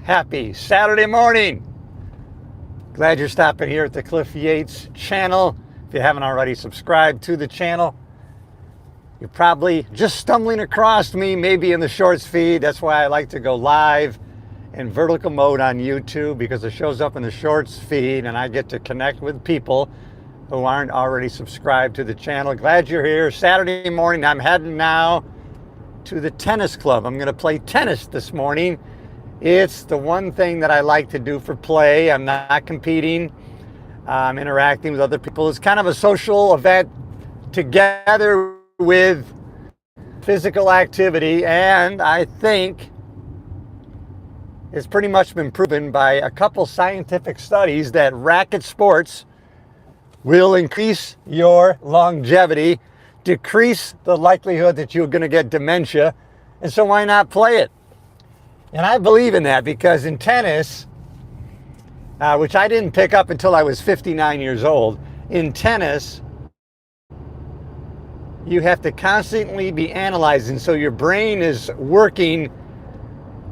Happy Saturday morning. Glad you're stopping here at the Cliff Yates channel. If you haven't already subscribed to the channel, you're probably just stumbling across me, maybe in the shorts feed. That's why I like to go live in vertical mode on YouTube, because it shows up in the shorts feed and I get to connect with people who aren't already subscribed to the channel. Glad you're here. Saturday morning, I'm heading now to the tennis club. I'm going to play tennis this morning. It's the one thing that I like to do for play. I'm not competing. I'm interacting with other people. It's kind of a social event together with physical activity, and I think it's pretty much been proven by a couple scientific studies that racket sports will increase your longevity, decrease the likelihood that you're going to get dementia, and so why not play it? And I believe in that, because in tennis, which I didn't pick up until I was 59 years old, in tennis, you have to constantly be analyzing, so your brain is working,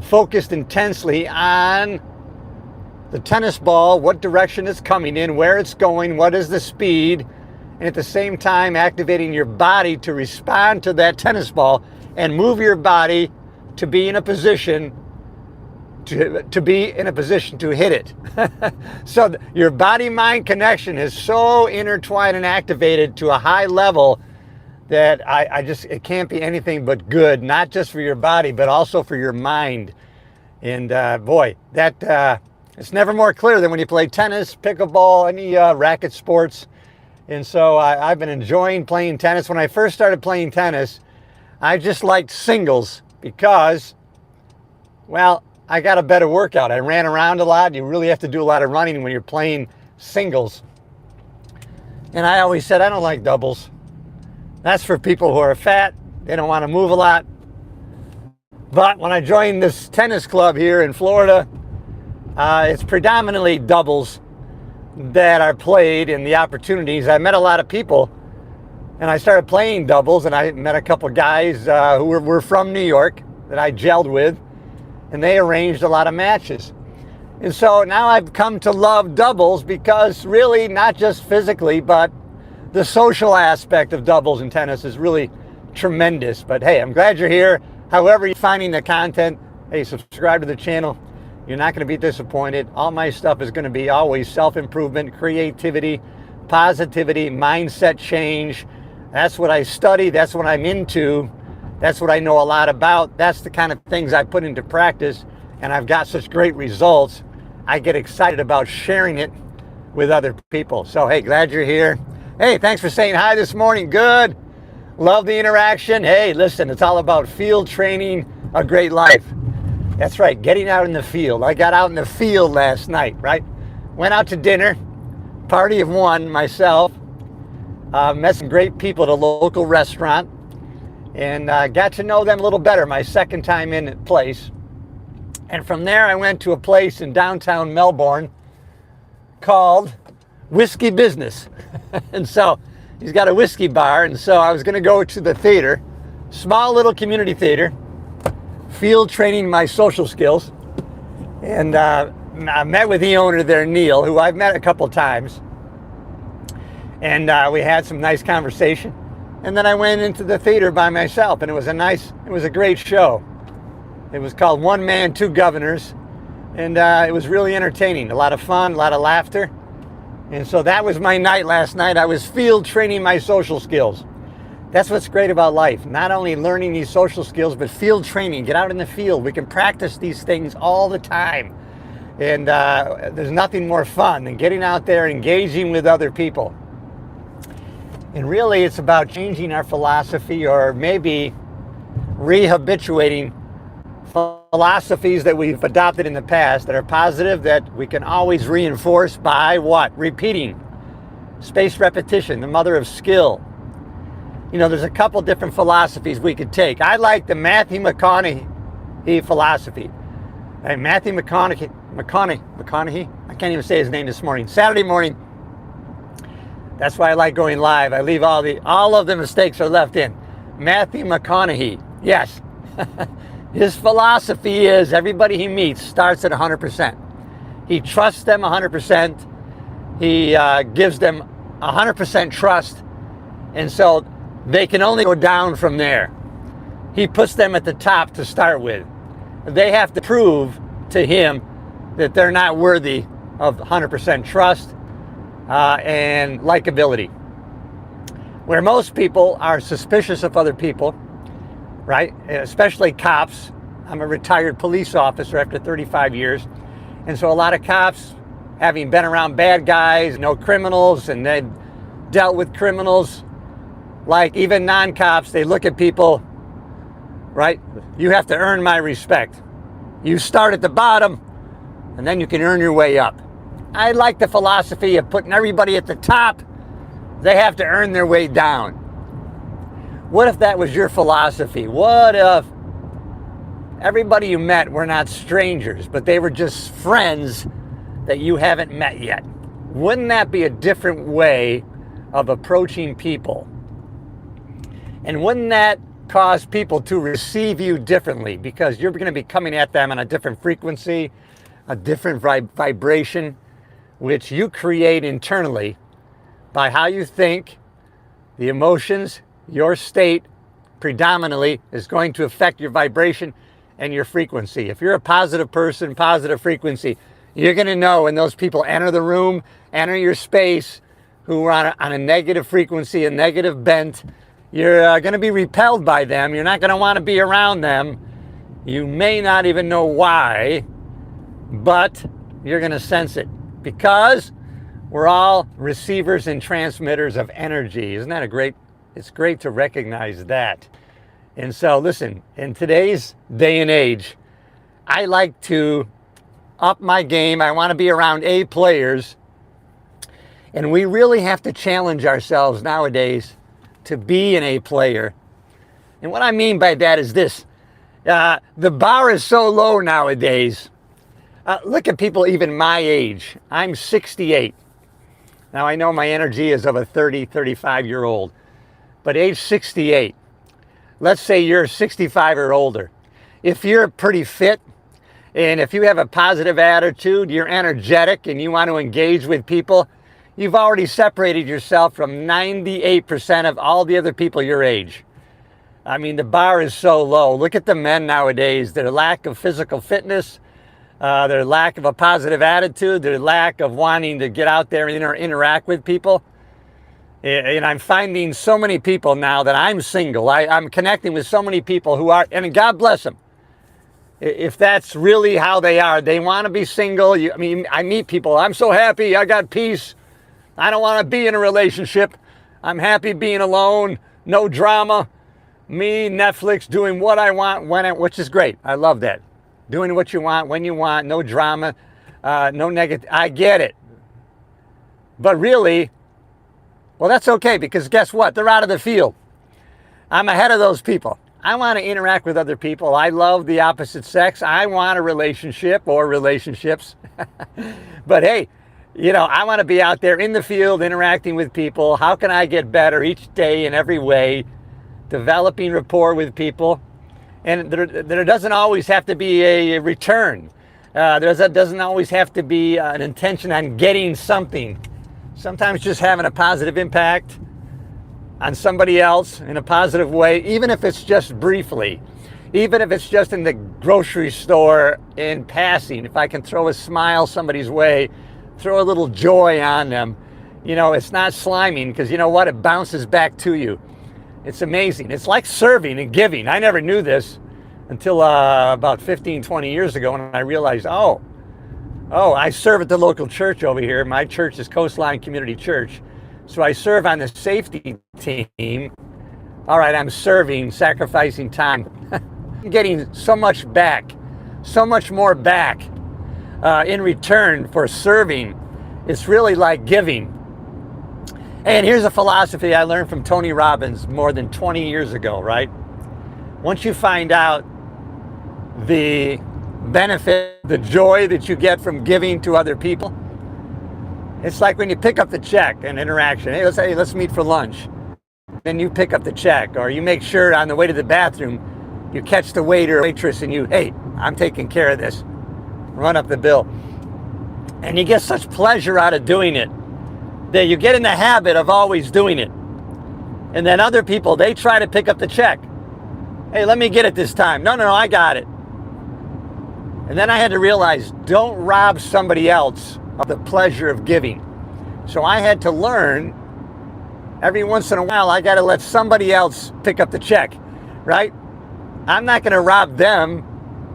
focused intensely on the tennis ball, what direction it's coming in, where it's going, what is the speed, and at the same time activating your body to respond to that tennis ball and move your body to be in a position to hit it. So your body-mind connection is so intertwined and activated to a high level that it can't be anything but good, not just for your body, but also for your mind. And boy, that it's never more clear than when you play tennis, pickleball, any racket sports. And so I've been enjoying playing tennis. When I first started playing tennis, I just liked singles because, well, I got a better workout. I ran around a lot. You really have to do a lot of running when you're playing singles. And I always said, I don't like doubles. That's for people who are fat. They don't want to move a lot. But when I joined this tennis club here in Florida, it's predominantly doubles that are played, and the opportunities. I met a lot of people, and I started playing doubles, and I met a couple guys who were from New York that I gelled with, and they arranged a lot of matches. And so now I've come to love doubles, because really, not just physically, but the social aspect of doubles in tennis is really tremendous. But hey, I'm glad you're here. However you're finding the content, hey, subscribe to the channel. You're not going to be disappointed. All my stuff is going to be always self-improvement, creativity, positivity, mindset change. That's what I study. That's what I'm into. That's what I know a lot about. That's the kind of things I put into practice, and I've got such great results. I get excited about sharing it with other people. So hey, glad you're here. Hey, thanks for saying hi this morning. Good. Love the interaction. Hey, listen, it's all about field training, a great life. That's right, getting out in the field. I got out in the field last night, right? Went out to dinner, party of one myself, met some great people at a local restaurant, and got to know them a little better, my second time in the place. And from there, I went to a place in downtown Melbourne called Whiskey Business. And so he's got a whiskey bar, and so I was going to go to the theater, small little community theater, field training my social skills. And I met with the owner there, Neil, who I've met a couple times. And we had some nice conversation. And then I went into the theater by myself, and it was a great show. It was called One Man, Two Governors. And it was really entertaining, a lot of fun, a lot of laughter. And so that was my night last night. I was field training my social skills. That's what's great about life. Not only learning these social skills, but field training. Get out in the field. We can practice these things all the time. And there's nothing more fun than getting out there, engaging with other people. And really, it's about changing our philosophy, or maybe rehabituating philosophies that we've adopted in the past that are positive, that we can always reinforce by what? Repeating. Spaced repetition, the mother of skill. You know, there's a couple different philosophies we could take. I like the Matthew McConaughey philosophy. And Matthew McConaughey, I can't even say his name this morning. Saturday morning. That's why I like going live. I leave all of the mistakes are left in. Matthew McConaughey. Yes. His philosophy is everybody he meets starts at 100%. He trusts them 100%. He gives them 100% trust. And so they can only go down from there. He puts them at the top to start with. They have to prove to him that they're not worthy of 100% trust and likability. Where most people are suspicious of other people, right? Especially cops. I'm a retired police officer after 35 years. And so a lot of cops, having been around bad guys, know criminals, and they dealt with criminals, like even non-cops, they look at people, right? You have to earn my respect. You start at the bottom, and then you can earn your way up. I like the philosophy of putting everybody at the top. They have to earn their way down. What if that was your philosophy? What if everybody you met were not strangers, but they were just friends that you haven't met yet? Wouldn't that be a different way of approaching people? And wouldn't that cause people to receive you differently? Because you're going to be coming at them on a different frequency, a different vibration, which you create internally by how you think, the emotions, your state predominantly is going to affect your vibration and your frequency. If you're a positive person, positive frequency, you're going to know when those people enter the room, enter your space, who are on a negative frequency, a negative bent. You're going to be repelled by them. You're not going to want to be around them. You may not even know why, but you're going to sense it because we're all receivers and transmitters of energy. Isn't that it's great to recognize that. And so listen, in today's day and age, I like to up my game. I want to be around A players. And we really have to challenge ourselves nowadays to be an A player. And what I mean by that is this. The bar is so low nowadays. Look at people even my age. I'm 68. Now I know my energy is of a 30, 35-year-old. But age 68, let's say you're 65 or older. If you're pretty fit, and if you have a positive attitude, you're energetic, and you want to engage with people, you've already separated yourself from 98% of all the other people your age. I mean, the bar is so low. Look at the men nowadays, their lack of physical fitness, their lack of a positive attitude, their lack of wanting to get out there and interact with people. And I'm finding so many people now that I'm single. I'm connecting with so many people who are, and God bless them. If that's really how they are, they want to be single. I mean, I meet people, I'm so happy, I got peace. I don't want to be in a relationship. I'm happy being alone, no drama. Me, Netflix, doing what I want, which is great. I love that. Doing what you want, when you want, no drama, no negative. I get it. But really, well, that's okay, because guess what? They're out of the field. I'm ahead of those people. I want to interact with other people. I love the opposite sex. I want a relationship or relationships. But hey, you know, I want to be out there in the field interacting with people. How can I get better each day in every way? Developing rapport with people. And there doesn't always have to be a return. There doesn't always have to be an intention on getting something. Sometimes just having a positive impact on somebody else in a positive way, even if it's just briefly, even if it's just in the grocery store in passing. If I can throw a smile somebody's way, throw a little joy on them, you know, it's not sliming, because you know what? It bounces back to you. It's amazing. It's like serving and giving. I never knew this until about 15, 20 years ago, when I realized, oh, I serve at the local church over here. My church is Coastline Community Church. So I serve on the safety team. All right, I'm serving, sacrificing time. I'm getting so much back, so much more back in return for serving. It's really like giving. And here's a philosophy I learned from Tony Robbins more than 20 years ago, right? Once you find out the benefit, the joy that you get from giving to other people, it's like when you pick up the check, an interaction. Hey, let's meet for lunch. Then you pick up the check, or you make sure on the way to the bathroom You catch the waiter or waitress and hey, I'm taking care of this. Run up the bill. And you get such pleasure out of doing it that you get in the habit of always doing it. And then other people, they try to pick up the check. Hey, let me get it this time. No, I got it. And then I had to realize, don't rob somebody else of the pleasure of giving. So I had to learn, every once in a while, I got to let somebody else pick up the check, right? I'm not going to rob them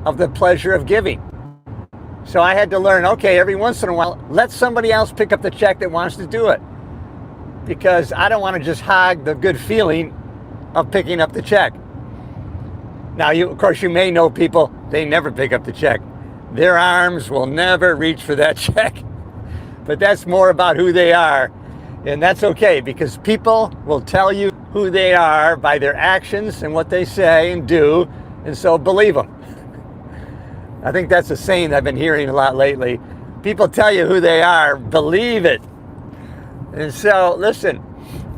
of the pleasure of giving. So I had to learn, okay, every once in a while, let somebody else pick up the check that wants to do it. Because I don't want to just hog the good feeling of picking up the check. Now, of course, you may know people, they never pick up the check. Their arms will never reach for that check. But that's more about who they are. And that's okay, because people will tell you who they are by their actions and what they say and do. And so believe them. I think that's a saying I've been hearing a lot lately. People tell you who they are, believe it. And so, listen,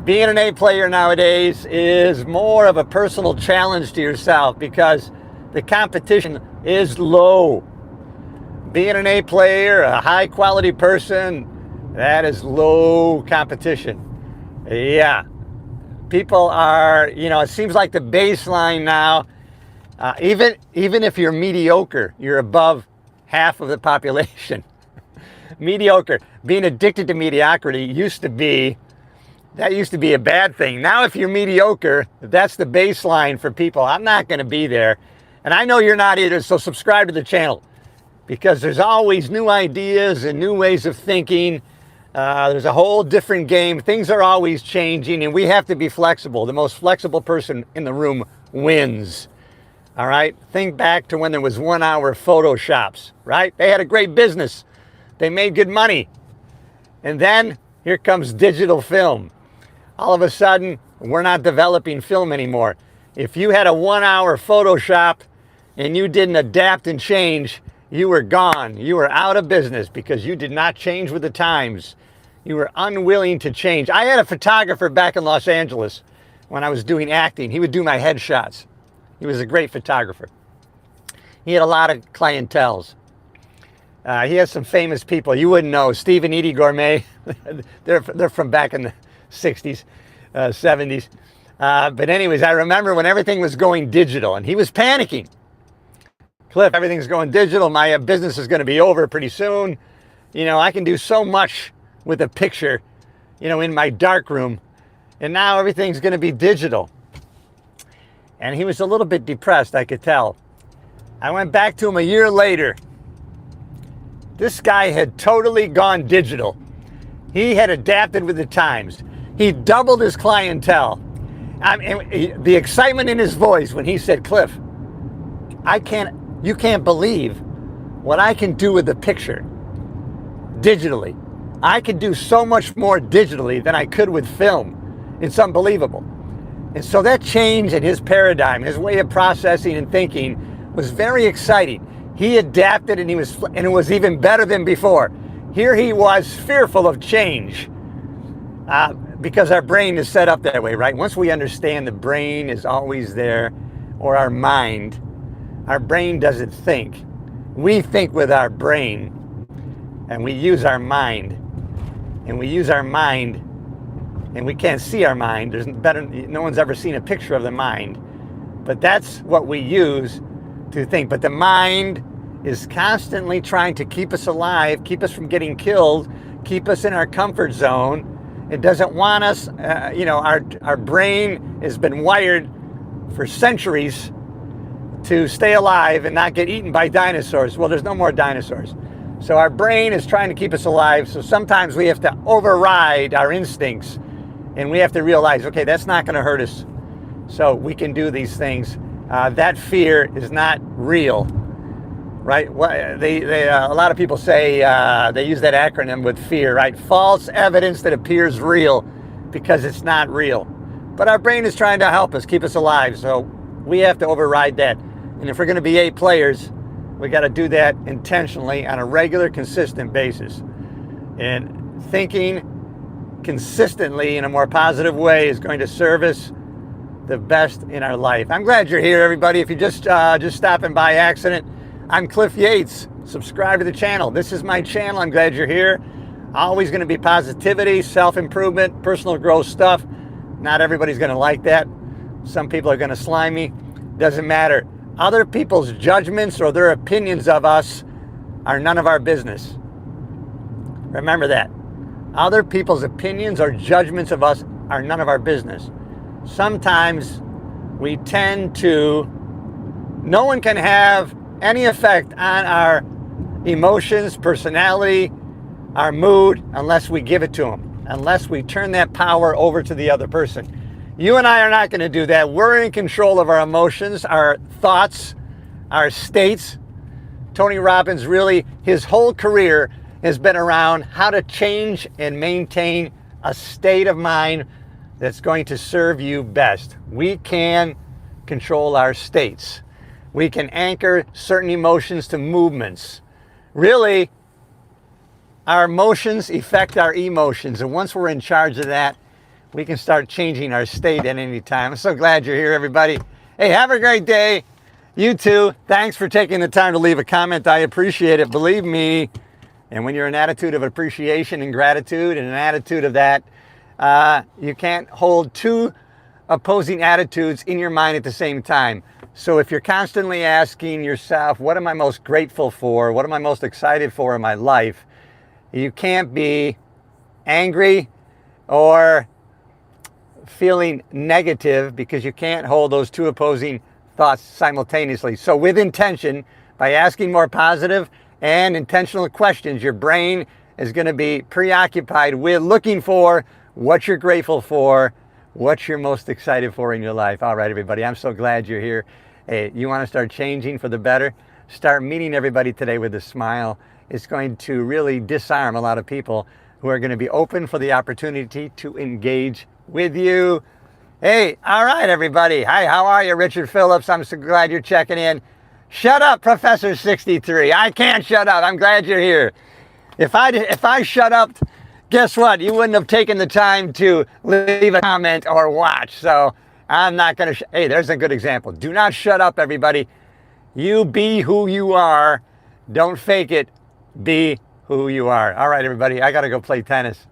being an A player nowadays is more of a personal challenge to yourself because the competition is low. Being an A player, a high quality person, that is low competition. Yeah. People are, it seems like the baseline now, even if you're mediocre, you're above half of the population. Mediocre. Being addicted to mediocrity used to be a bad thing. Now, if you're mediocre, that's the baseline for people. I'm not going to be there. And I know you're not either, so subscribe to the channel because there's always new ideas and new ways of thinking. There's a whole different game. Things are always changing, and we have to be flexible. The most flexible person in the room wins. All right? Think back to when there was 1 hour Photoshops, right? They had a great business. They made good money. And then here comes digital film. All of a sudden, we're not developing film anymore. If you had a 1 hour Photoshop and you didn't adapt and change, you were gone. You were out of business because you did not change with the times. You were unwilling to change. I had a photographer back in Los Angeles when I was doing acting. He would do my headshots. He was a great photographer. He had a lot of clienteles. He has some famous people. You wouldn't know. Steve and Edie Gourmet. they're from back in the 60s, 70s. But anyways, I remember when everything was going digital and he was panicking. Cliff, everything's going digital. My business is going to be over pretty soon. I can do so much with a picture, in my dark room. And now everything's going to be digital. And he was a little bit depressed, I could tell. I went back to him a year later. This guy had totally gone digital. He had adapted with the times. He doubled his clientele. The excitement in his voice when he said, Cliff, you can't believe what I can do with the picture digitally. I can do so much more digitally than I could with film. It's unbelievable. And so that change in his paradigm, his way of processing and thinking was very exciting. He adapted and it was even better than before. Here he was fearful of change because our brain is set up that way, right? Once we understand the brain is always there, or our brain doesn't think. We think with our brain and we use our mind. And we use our mind and we can't see our mind. No one's ever seen a picture of the mind. But that's what we use to think. But the mind is constantly trying to keep us alive, keep us from getting killed, keep us in our comfort zone. It doesn't want us, our brain has been wired for centuries to stay alive and not get eaten by dinosaurs. Well, there's no more dinosaurs. So our brain is trying to keep us alive. So sometimes we have to override our instincts and we have to realize, okay, that's not going to hurt us. So we can do these things. That fear is not real, right? A lot of people say they use that acronym with fear, right? False evidence that appears real because it's not real. But our brain is trying to help us, keep us alive. So we have to override that. And if we're going to be A players, we got to do that intentionally on a regular, consistent basis. And thinking consistently in a more positive way is going to serve us the best in our life. I'm glad you're here, everybody. If you just stopping by accident, I'm Cliff Yates. Subscribe to the channel. This is my channel. I'm glad you're here. Always going to be positivity, self-improvement, personal growth stuff. Not everybody's going to like that. Some people are going to slime me. Doesn't matter. Other people's judgments or their opinions of us are none of our business. Remember that. Other people's opinions or judgments of us are none of our business. Sometimes we tend to, no one can have any effect on our emotions, personality, our mood, unless we give it to them, unless we turn that power over to the other person. You and I are not going to do that. We're in control of our emotions, our thoughts, our states. Tony Robbins, really, his whole career has been around how to change and maintain a state of mind that's going to serve you best. We can control our states. We can anchor certain emotions to movements. Really, our emotions affect our emotions, and once we're in charge of that, we can start changing our state at any time. I'm so glad you're here, everybody. Hey, have a great day. You too. Thanks for taking the time to leave a comment. I appreciate it. Believe me. And when you're in an attitude of appreciation and gratitude and an attitude of that, you can't hold two opposing attitudes in your mind at the same time. So if you're constantly asking yourself, what am I most grateful for? What am I most excited for in my life? You can't be angry or feeling negative, because you can't hold those two opposing thoughts simultaneously. So with intention, by asking more positive and intentional questions, your brain is going to be preoccupied with looking for what you're grateful for, what you're most excited for in your life. All right, everybody, I'm so glad you're here. Hey, you want to start changing for the better? Start meeting everybody today with a smile. It's going to really disarm a lot of people who are going to be open for the opportunity to engage with you. Hey, all right, everybody. Hi, how are you? Richard Phillips. I'm so glad you're checking in. Shut up, Professor 63. I can't shut up. I'm glad you're here. If I shut up, guess what? You wouldn't have taken the time to leave a comment or watch. So I'm not going to. Hey, there's a good example. Do not shut up, everybody. You be who you are. Don't fake it. Be who you are. All right, everybody. I got to go play tennis.